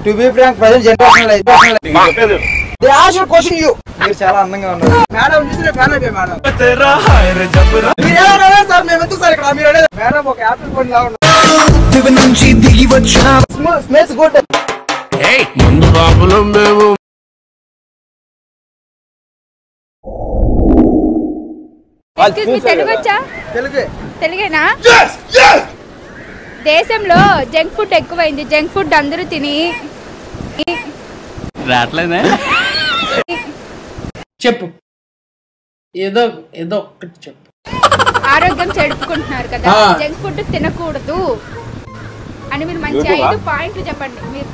To be frank present generation అయితే they are question you మీరు చాలా అందంగా ఉన్నారు మేడం చూసిన ఫ్యాన్ అయిపోయి మేడం तेरा हाय रे जबरा మీరు ఏమన్నా సార్ మేము ఎందుకు సార్ ఇక్కడ మీరు అనేది మేడం ఒక యాపిల్ పండు లా ఉన్నారు దివ నుంచి దిగి వచ్చా స్మెల్స్ గుడ్ హే ముందు బాబులు మేము తెలుగేనా దేశంలో జంక్ ఫుడ్ ఎక్కువైంది జంక్ ఫుడ్ అందరూ తిని రాట్లేదే చెప్పు ఏదో ఏదో ఒక్కటి చెప్పు ఆరోగ్యం చెడుపుకుంటున్నారు కదా జంక్ ఫుడ్ తినకూడదు అని మీరు మంచి 5 పాయింట్లు చెప్పండి మీరు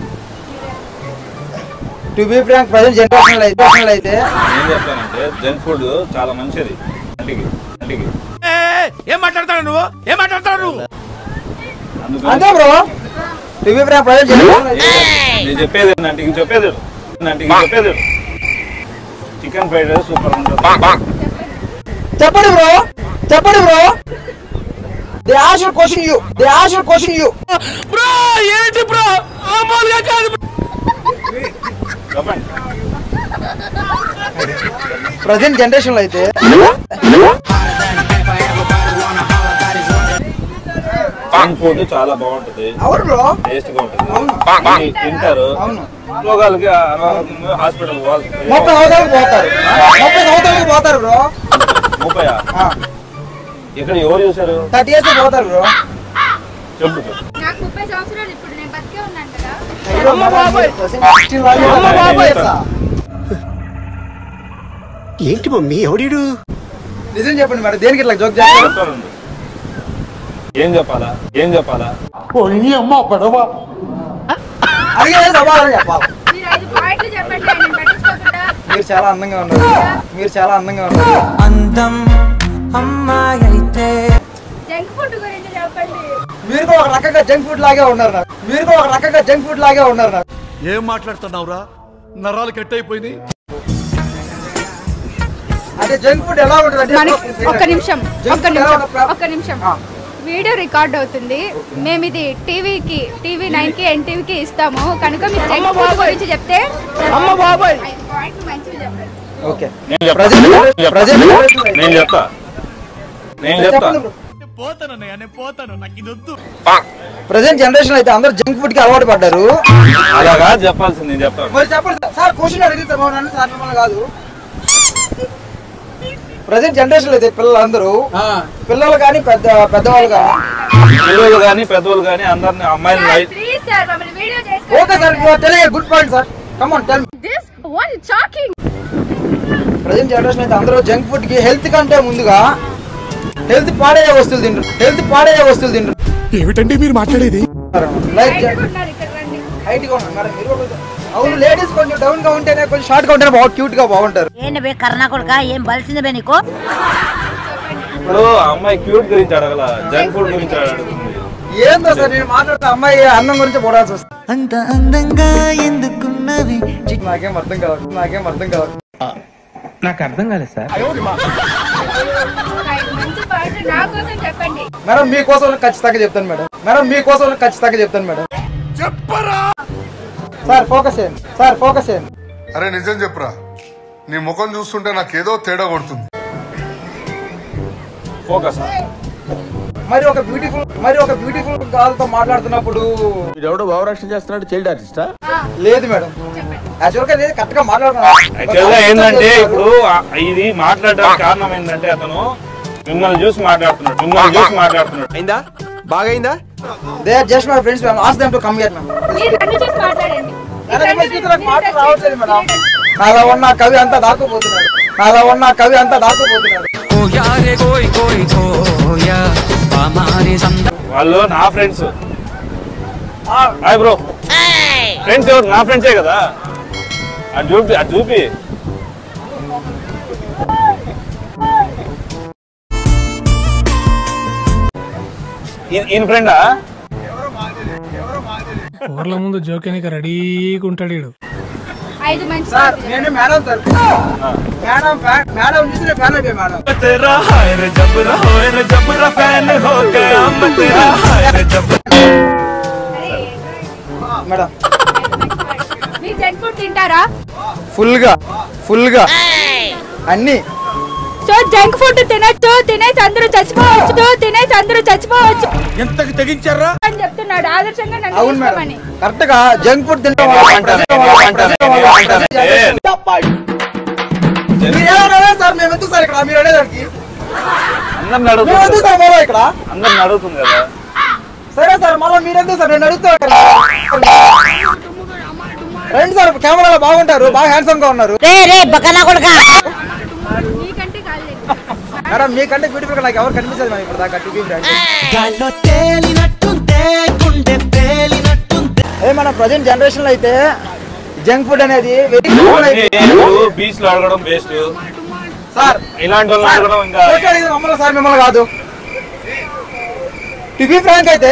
to be frank present generation అయితే ఏం చెప్తానంటే జంక్ ఫుడ్ చాలా మంచిది ఏం మాట్లాడతావు నువ్వు అంతే bro to be frank present generation నేను చెప్పేది ఏంటంటే చికెన్ ఫ్రైడ్ రైస్ సూపర్ ఉంటుంది చెప్పండి bro they are question you bro ఏంటి బ్రో మామూలుగా కాదు చెప్పండి ప్రజెంట్ జనరేషన్ లో అయితే జంక్ ఫుడ్ చాలా బాగుంటది అవును బ్రో టేస్ట్ గా ఉంటుంది తింటారు రోగాలకి హాస్పిటల్ 30 సంవత్సరాలకు పోతారు బ్రో 30 ఇక్కడ ఎవరు చూసారు 30 years పోతారు బ్రో చెప్పు నాకు 30 సంవత్సరాలు ఇప్పుడు నేను బతికే ఉన్నాను కదా ఏంటి మమ్మీ ఎవడీడు నిజం చెప్పండి మేడం దేనికి ఇట్లా జోక్ చేస్తారు ఏం చెప్పాలా అడిగేది సమాధానం చెప్పాలి మీరు 5 పాయింట్లు చెప్పండి నేను పట్టించుకోకుండా మీరు చాలా అందంగా ఉన్నారు అందం అమ్మాయి అయితే జంక్ ఫుడ్ గురించి చెప్పండి మీరు ఒక రకంగా జంక్ ఫుడ్ లాగే ఉన్నారు నాకు ఏం మాట్లాడుతున్నావురా నరాలు కట్ అయిపోయింది అంటే జంక్ ఫుడ్ ఎలా ఉంటుంది ఒక్క నిమిషం వీడియో రికార్డ్ అవుతుంది మేము ఇది టీవీ 9 కి NTV కి ఇస్తాము కనుక మీరు జంక్ ఫుడ్ గురించి చెప్తే 5 పాయింట్లు మంచిగా చెప్పండి ఓకే నేను చెప్తా పోతాను నాకు ఇది వద్దు ప్రెజెంట్ జనరేషన్ అయితే అందరూ జంక్ ఫుడ్ కి అలవాటు పడ్డారు అలాగా చెప్పాల్సింది నేను చెప్తాను మరి చెప్పండి సార్ క్వశ్చన్ అడిగితే బాగున్నాను సార్ మిమ్మల్ని కాదు ప్రెజెంట్ జనరేషన్ అయితే పిల్లలు కానీ పెద్దవాళ్ళు కానీ అందరిని అమ్మాయిలు ప్లీజ్ సార్ మమ్మల్ని వీడియో చేసి okay sir you are telling good point sir come on tell me this what you talking present generation అయితే అందరూ జంక్ ఫుడ్ కి హెల్త్ కంటే ముందుగా హెల్త్ పాడయ్యే వస్తువులు తింటారు ఏమిటండి మీరు మాట్లాడేది లైక్ ఉన్నారు ఇక్కడ రండి హైట్ గా ఉన్నారు మేడం మీరు అవును లేడీస్ కొంచెం డౌన్ గా ఉంటేనే కొంచెం షార్ట్ గా ఉంటేనే బాగా క్యూట్ గా బాగుంటారు ఏంటి బే కర్ణా కొడుకా ఏం బలిసింది బే నీకు ఇప్పుడు అమ్మాయి క్యూట్ గురించి అడగల జంక్ ఫుడ్ గురించి అడుగుతుంది ఏందో సార్ నేను మాట్లాడితే అమ్మాయి అన్నం గురించి పోడాల్సి వస్తుంది అంత అందంగా ఎందుకున్నవి నాకేం అర్థం కాదు నాకు అర్థం కాలేదు సార్ మంచి పాయింట్ నా కోసం చెప్పండి మేడం మీకోసం ఖచ్చితంగా చెప్తాను మేడం చెప్పరా సార్ ఫోకస్ చేయండి అరే నిజం చెప్పురా నీ ముఖం చూస్తుంటే నాకేదో తేడా కొడుతుంది ఫోకస్ మరి ఒక బ్యూటిఫుల్ గర్ల్ తో మాట్లాడుతున్నప్పుడు ఎవడో భావరక్షణ చేస్తున్నాడు చైల్డ్ ఆర్టిస్టా లేదు మేడం యాక్చువల్ గా కరెక్ట్ గా యాక్చువల్గా ఏంటంటే ఇప్పుడు ఇది మాట్లాడడానికి కారణం ఏంటంటే అతను మిమ్మల్ని చూసి మాట్లాడుతున్నాడు అయిందా బాగా అయిందా they are just my friends ma'am ask them to come here ma'am మీరు అన్ని చేసి మాట్లాడండి మాటలు రావట్లేదు మేడం నాలో ఉన్న కవి అంతా దాక్కుపోతున్నాడు వాళ్ళు నా ఫ్రెండ్స్ హాయ్ బ్రో ఫ్రెండ్స్ ఎవరు నా ఫ్రెండ్సే కదా అది చూపి ఈయన ఫ్రెండా ఊర్ల ముందు జోకేనిక రెడీగా ఉంటాడు వీడు 5 మంచి సార్ నేను మేడం చూసిన ఫ్యాన్ అయిపోయి మేడం तेरा हाय रे जबरा फैन हो गया मैं तेरा हाय रे जबरा మేడం జంక్ ఫుడ్ తింటారా? ఫుల్ గా అన్ని. సో జంక్ ఫుడ్ తినొచ్చు, తినేసి అందరూ చచ్చిపోవచ్చు ఎంతకు తెగించారా అని చెప్తున్నాడు. ఆదర్శంగా నన్ను అవును మేడం, తీసుకోమని. కరెక్ట్ గా జంక్ ఫుడ్ తింటాం. సార్ మేము ఎందుకు సార్ ఇక్కడ మీరు అనేదానికి అందరిని మేము ఎందుకు సార్ బాబా ఇక్కడ అందరిని అడుగుతుంది కదా. సరే సార్ మళ్ళీ మీరు ఎందుకు సార్ నేను అడుగుతా రండి సార్, కెమెరాలో బాగుంటారు, బాగా హ్యాండ్సమ్ గా ఉన్నారు. నీకంటే కాలేదు మేడం మీకంటే బ్యూటిఫుల్ గా నాకు ఎవరు కనిపించదు మేడం ఇప్పుడు దాకా టీవీ బ్రాండ్. అదే మన ప్రజెంట్ జనరేషన్ లో అయితే జంక్ ఫుడ్ అనేది బీచ్ లో అడగడం వేస్ట్ సార్. ఇలాంటి వాళ్ళు అడగడం ఇంకా మమ్మల్ని సార్ మిమ్మల్ని కాదు, టీవీ ఫ్రాంక్ అయితే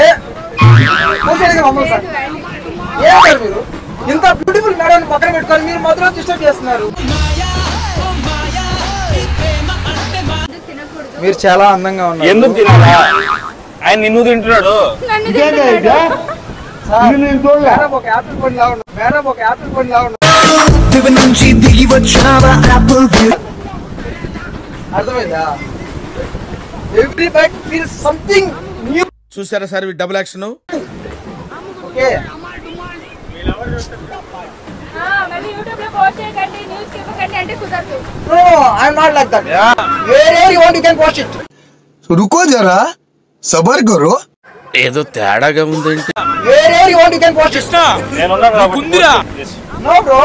మమ్మల్ని సార్. ఏం సార్ మీరు ఇంత బ్యూటిఫుల్ మేడం పక్కన పెట్టుకొని మీరు మాత్రం డిస్టర్బ్ చేస్తున్నారు. మీరు చాలా అందంగా ఉన్నారు. ఎందుకు తినాలా? ఆయన నిన్ను తింటున్నాడు. నన్ను తింటున్నాడు. మేడం ఒక యాపిల్ పండు లా ఉన్నారు. మేడం ఒక యాపిల్ పండు లా ఉన్నారు. అర్థమైందా? Every byte feels something new. చూసారా సార్ డబుల్ యాక్షన్. ఓకే మళ్ళీ యూట్యూబ్ లో పోస్ట్ చేయకండి, న్యూస్ ఇవ్వకండి అంటే కుదరదు. No, I'm not like that. Wherever you want, you can watch it. रुको जरा सबर करो. ఏదో తేడాగా ఉందంటే. Wherever you want, you can watch it. నేనున్నాను కాబట్టి. No, bro.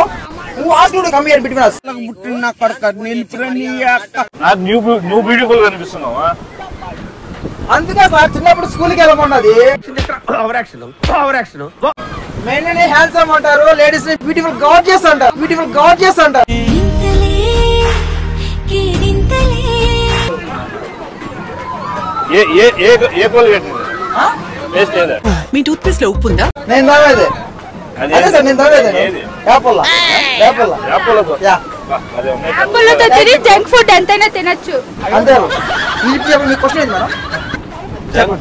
Who asked you to come here between us? నాకు న్యూ బ్యూటిఫుల్ కనిపిస్తున్నావు. అందుకే సార్ చిన్నప్పుడు స్కూల్కి వెళ్ళమన్నది. మెయిన్ హ్యాండ్సమ్ అంటారు, లేడీస్ ని బ్యూటిఫుల్ గార్జియస్ అంటారు. ఏ కోల్గేట్ వేస్ట్ లేదా? మీ టూత్ పేస్ట్ లో ఉప్పు ఉందా? నేను తాగేది అదే సార్, నేను తాగేది యాపల్లా. యాపిల్తో తిని జంక్ ఫుడ్ ఎంతైనా తినొచ్చు అంతే. మీ క్వశ్చన్ ఏంటి మేడం?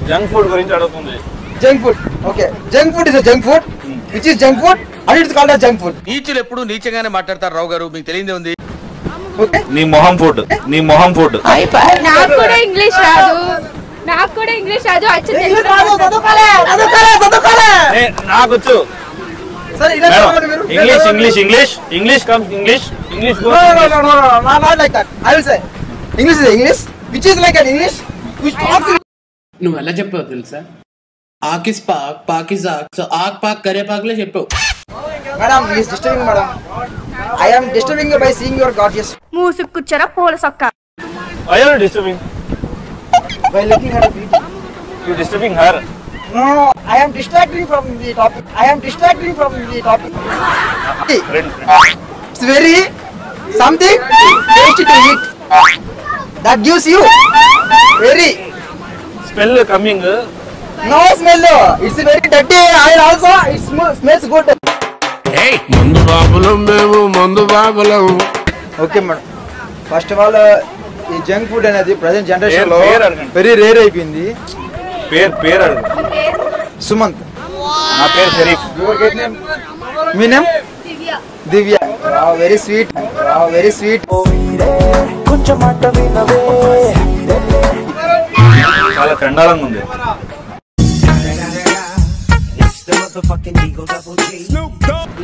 జంక్ ఫుడ్ గురించి అడుగుతుంది. Junk food, okay. Junk food is junk food which is junk food and it's called junk food. నీచులు ఎప్పుడు నీచంగానే మాట్లాడతారు రావు గారు, మీకు తెలియదే ఉంది. ఓకే, నీ మొహం ఫుడ్ నాకు కూడా ఇంగ్లీష్ రాదు. నాకు వచ్చు. సరే English comes English not like that. I will say English is English which is like an English which talks. నువ్వు ఎలా చెప్పావు తెలుసా? ఆకిస్ పాక్ పాకిస్ ఆక్, సో ఆక్ పాక్ కరే పాక్లే చెప్పావు. Madam, he is disturbing, madam. I am disturbing you by seeing your gorgeous. మూసుకుచ్చరా పూల సొక్క. Why are you disturbing? By looking at her beauty. You disturbing her? No, I am distracting from the topic. It's very something tasty to eat. That gives you very Smell coming. no smell. It's very dirty oil also. It smells good. మందు బాబులం మేము, మందు బాబులం. Okay madam, first of all ఈ junk food అనేది present generation లో very rare అయిపోయింది. పేరు అడుగు. సుమంత్. నా పేరు షరీఫ్. మీ నేమ్? దివ్య. Very sweet. చాలా చండాలంగా ఉంది.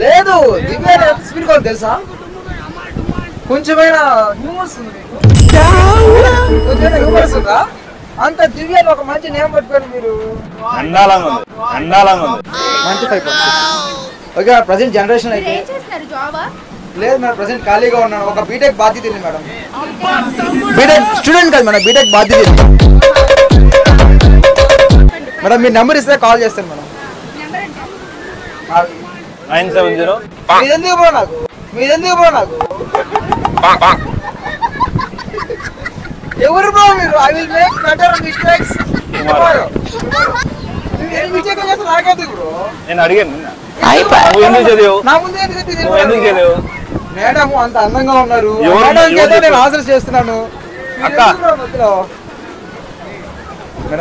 లేదు, దివ్య స్వీట్ కాదు తెలుసా? కొంచెమైనా హ్యూమర్స్ ఉంది. ఉందా? అంత దివ్యలో ఒక మంచి నేమ్ పెట్టుకోండి మీరు. చండాలంగా ఉంది. మంచి 5%. ఓకే, ప్రజెంట్ జనరేషన్ అయితే లేదు మేడం, ప్రజెంట్ ఖాళీగా ఉన్నాను. ఒక బీటెక్ బాధ్యత ఉంది మేడం. బీటెక్ స్టూడెంట్ కాదు మేడం, బీటెక్ బాధ్యత. మేడం మీ నెంబర్ ఇస్తే కాల్ చేస్తాను మేడం. 970. మీదెందుకు బ్రో నాకు ఎవరు బ్రో మీరు? I will make better mistakes. నేను అడిగాను నిన్న. నువ్వు ఎందుకు చదివావు? నా ముందు ఎందుకు చదివావు? మేడం అంత అందంగా ఉన్నారు. ఎవరు నేను ఆన్సర్ చేస్తున్నాను.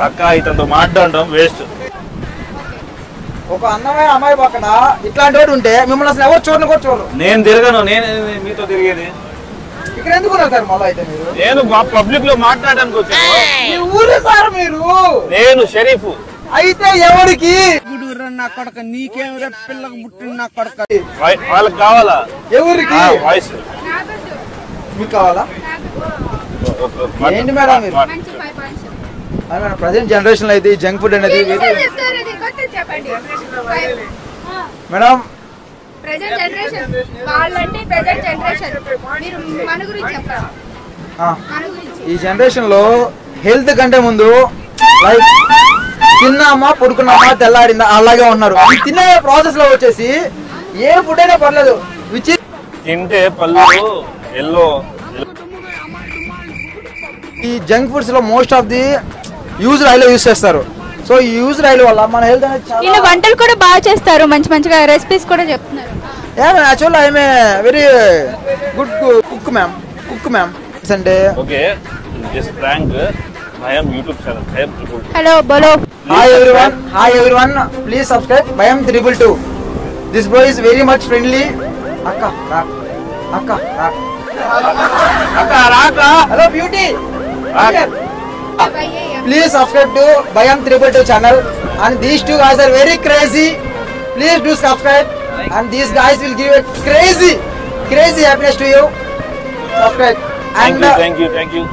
అక్క ఇతనితో మాట్లాడడం వేస్ట్. ఒక అందమైన అమ్మాయి పక్కన ఇట్లాంటి వాడు ఉంటే మిమ్మల్ని అసలు ఎవరు చూడను కూడా చూడరు. నేను తిరగను, నేను మీతో తిరిగేది. ఇక్కడ ఎందుకు ఉన్నారు సార్ మళ్ళీ అయితే మీరు? నేను పబ్లిక్ లో మాట్లాడడానికి వచ్చాను. మీ ఊరు సార్ మీరు? నేను షరీఫ్. అయితే ఎవరికి నా కొడక నీకేం పిల్లకు పుట్టిన నా కొడక వాళ్ళకి కావాలా? ఎవరికి వాయిస్ మీకు కావాలా? ఏంటి మేడం మీరు? ప్రజెంట్ జనరేషన్ లో అయితే జంక్ ఫుడ్ అనేది మేడం ప్రెజెంట్ జనరేషన్ వాళ్ళంటే ప్రెజెంట్ జనరేషన్ మీరు మన గురించి చెప్పండి. ఈ జనరేషన్ లో హెల్త్ కంటే ముందు లైక్ తిన్నామా పడుకున్నామా తెల్లారిందా అలాగే ఉన్నారు. ఈ తినే ప్రాసెస్ లో వచ్చేసి ఏ ఫుడ్ అయినా పర్లేదు తింటే పళ్ళు ఎల్లో. ఈ జంక్ ఫుడ్స్ లో most of the used oil use చేస్తారు. సో ఈ యూజ్డ్ ఆయిల్ వల్ల మన హెల్త్ అనేది చాలా వంటలు కూడా బాగా చేస్తారు, మంచి మంచిగా రెసిపీస్ కూడా చెప్తున్నారు. Actual I'm very good cook ma'am అంటే okay just prank Bhayam YouTube channel. Hello బోలో. Hi everyone please subscribe Bhayam 322. This bro is very much friendly. అక్క hello beauty please subscribe to Bhayam 322 channel and these two guys are very crazy. Please do subscribe and these guys will give a crazy happiness to you. Subscribe and thank you